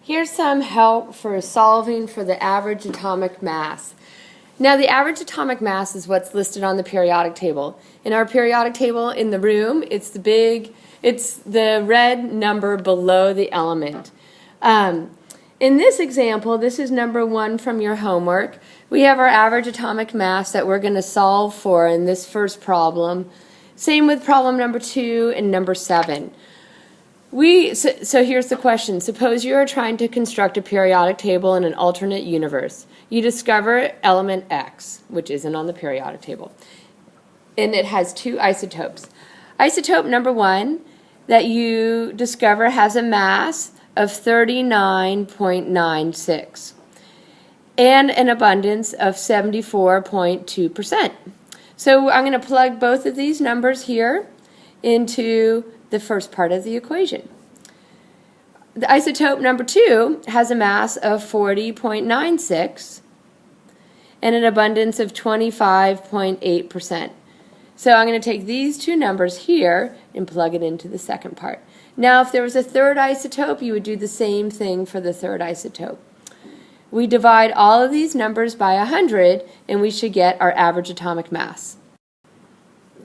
Here's some help for solving for the average atomic mass. Now, the average atomic mass is what's listed on the periodic table. In our periodic table in the room, it's the red number below the element. In this example, this is number 1 from your homework. We have our average atomic mass that we're going to solve for in this first problem. Same with problem number 2 and number 7. So here's the question. Suppose you are trying to construct a periodic table in an alternate universe. You discover element X, which isn't on the periodic table, and it has 2 isotopes. Isotope number 1 that you discover has a mass of 39.96 and an abundance of 74.2%. So I'm going to plug both of these numbers here into the first part of the equation. The isotope number 2 has a mass of 40.96 and an abundance of 25.8%. So I'm going to take these 2 numbers here and plug it into the second part. Now, if there was a third isotope, you would do the same thing for the third isotope. We divide all of these numbers by 100 and we should get our average atomic mass.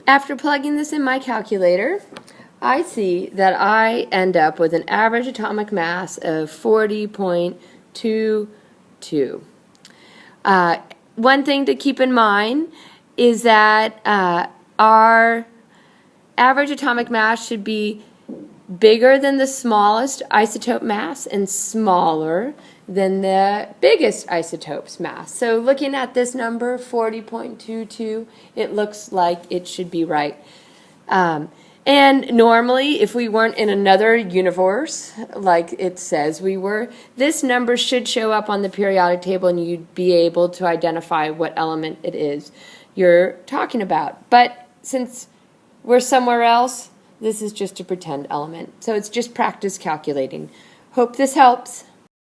After plugging this in my calculator, I see that I end up with an average atomic mass of 40.22. One thing to keep in mind is that our average atomic mass should be bigger than the smallest isotope mass and smaller than the biggest isotope's mass. So looking at this number, 40.22, it looks like it should be right. And normally, if we weren't in another universe, like it says we were, this number should show up on the periodic table and you'd be able to identify what element it is you're talking about. But since we're somewhere else, this is just a pretend element. So it's just practice calculating. Hope this helps.